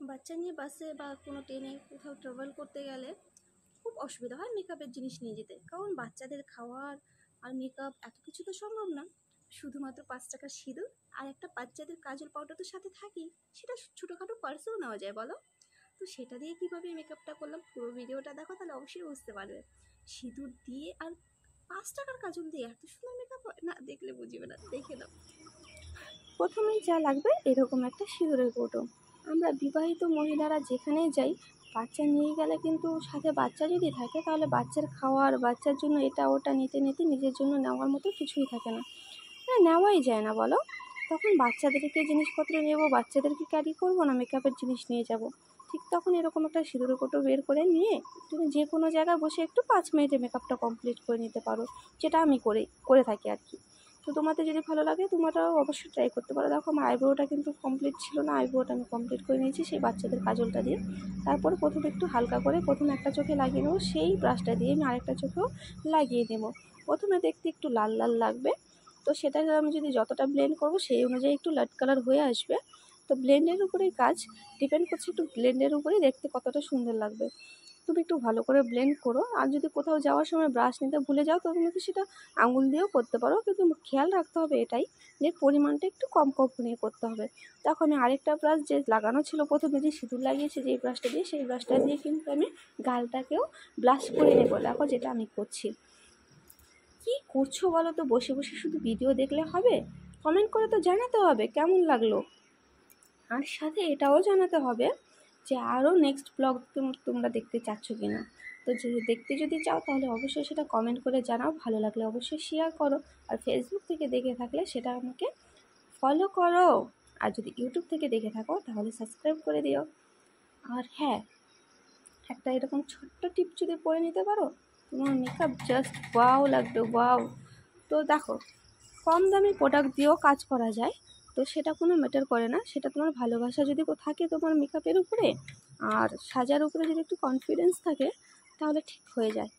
বাচ্চা নিয়ে বাসে বা কোনো ট্রেনে কোথাও ট্রাভেল করতে গেলে খুব অসুবিধা হয় মেকআপের জিনিস নিয়ে যেতে, কারণ বাচ্চাদের খাওয়ার আর মেকআপ এত কিছু তো সম্ভব না। শুধুমাত্র 5 টাকার সিঁদুর আর একটা বাচ্চাদের কাজল পাউডার তো সাথে থাকেই, সেটা ছোটোখাটো পার্সেও নেওয়া যায় বলো। তো সেটা দিয়ে কীভাবে মেকআপটা করলাম পুরো ভিডিওটা দেখো, তাহলে অবশ্যই বুঝতে পারবে। সিঁদুর দিয়ে আর 5 টাকার কাজল দিয়ে এত সুন্দর মেকআপ হয় না, দেখলে বুঝবে না, দেখে নাও। প্রথমেই যা লাগবে এরকম একটা সিঁদুরের কৌটো। আমরা বিবাহিত মহিলারা যেখানেই যাই, বাচ্চা নিয়ে গেলে কিন্তু সাথে বাচ্চা যদি থাকে তাহলে বাচ্চার খাওয়ার, বাচ্চার জন্য এটা ওটা নিতে নিতে নিজের জন্য নেওয়ার মতো কিছুই থাকে না, নেওয়াই যায় না বলো। তখন বাচ্চাদেরকে জিনিসপত্র নেবো, বাচ্চাদেরকে ক্যারি করবো না মেকআপের জিনিস নিয়ে যাব। ঠিক তখন এরকম একটা সিঁদুরের কৌটো বের করে নিয়ে তুমি যে কোনো জায়গায় বসে একটু 5 মিনিটে মেকআপটা কমপ্লিট করে নিতে পারো, যেটা আমি করে থাকি আর কি। তো তোমাদের যদি ভালো লাগে তোমরাও অবশ্যই ট্রাই করতে পারো। দেখো আমার আইব্রোটা কিন্তু কমপ্লিট ছিল না, আইব্রোটা আমি কমপ্লিট করে নিয়েছি সেই বাচ্চাদের কাজলটা দিয়ে। তারপরে প্রথমে একটু হালকা করে প্রথমে একটা চোখে লাগিয়ে নেবো, সেই ব্রাশটা দিয়ে আমি আরেকটা চোখেও লাগিয়ে নেবো। প্রথমে দেখতে একটু লাল লাল লাগবে, তো সেটা আমি যদি যতটা ব্লেন্ড করবো সেই অনুযায়ী একটু লাইট কালার হয়ে আসবে। তো ব্লেন্ডের উপরেই কাজ ডিপেন্ড করছে, একটু ব্লেন্ডের উপরেই দেখতে কতটা সুন্দর লাগবে। তুমি একটু ভালো করে ব্লেন্ড করো। আর যদি কোথাও যাওয়ার সময় ব্রাশ নিতে ভুলে যাও তখন কিন্তু সেটা আঙুল দিয়েও করতে পারো, কিন্তু খেয়াল রাখতে হবে এটাই যে পরিমাণটা একটু কম কম নিয়ে করতে হবে। তখন আমি আরেকটা ব্রাশ যে লাগানো ছিল প্রথমে, যে সিঁদুর লাগিয়েছি যেই ব্রাশটা দিয়ে, সেই ব্রাশটা দিয়ে কিন্তু আমি গালটাকেও ব্লাশ করে নেবো। দেখো যেটা আমি করছি। কি করছো বলো তো, বসে বসে শুধু ভিডিও দেখলে হবে? কমেন্ট করে তো জানাতে হবে কেমন লাগলো, আর সাথে এটাও জানাতে হবে যে আরও নেক্সট ব্লগ তোমরা দেখতে চাচ্ছ কি না। তো দেখতে যদি চাও তাহলে অবশ্যই সেটা কমেন্ট করে জানাও, ভালো লাগলে অবশ্যই শেয়ার করো। আর ফেসবুক থেকে দেখে থাকলে সেটা আমাকে ফলো করো, আর যদি ইউটিউব থেকে দেখে থাকো তাহলে সাবস্ক্রাইব করে দিও। আর হ্যাঁ, একটা এরকম ছোট্ট টিপ যদি পরে নিতে পারো, তোমার মেকআপ জাস্ট ওয়াও লাগবে, ওয়াও। তো দেখো, কম দামি প্রোডাক্ট দিয়েও কাজ করা যায়, তো সেটা কোনো ম্যাটার করে না। সেটা তোমার ভালোবাসা যদি থাকে তোমার মেকআপের উপরে, আর সাজার উপরে যদি একটু কনফিডেন্স থাকে, তাহলে ঠিক হয়ে যায়।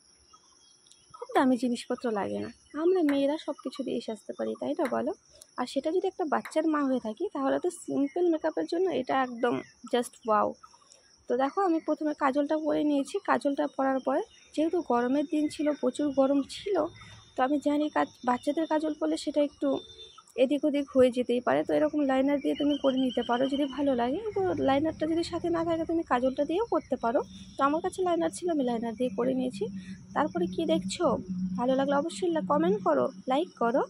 খুব দামি জিনিসপত্র লাগে না, আমরা মেয়েরা সব কিছু দিয়ে সাজতে পারি, তাই না বলো? আর সেটা যদি একটা বাচ্চার মা হয়ে থাকি তাহলে তো সিম্পল মেকআপের জন্য এটা একদম জাস্ট ওয়াও। তো দেখো আমি প্রথমে কাজলটা পরে নিয়েছি। কাজলটা পরার পরে যেহেতু গরমের দিন ছিল, প্রচুর গরম ছিল, তো আমি জানি বাচ্চাদের কাজল পরলে সেটা একটু এদিক ওদিক হয়ে যেতেই পারে, তো এরকম লাইনার দিয়ে তুমি করে নিতে পারো যদি ভালো লাগে। তো লাইনারটা যদি সাথে না থাকে তুমি কাজলটা দিয়েও করতে পারো। তো আমার কাছে লাইনার ছিল, আমি লাইনার দিয়ে করে নিয়েছি। তারপরে কি দেখছো, ভালো লাগলে অবশ্যই কমেন্ট করো, লাইক করো।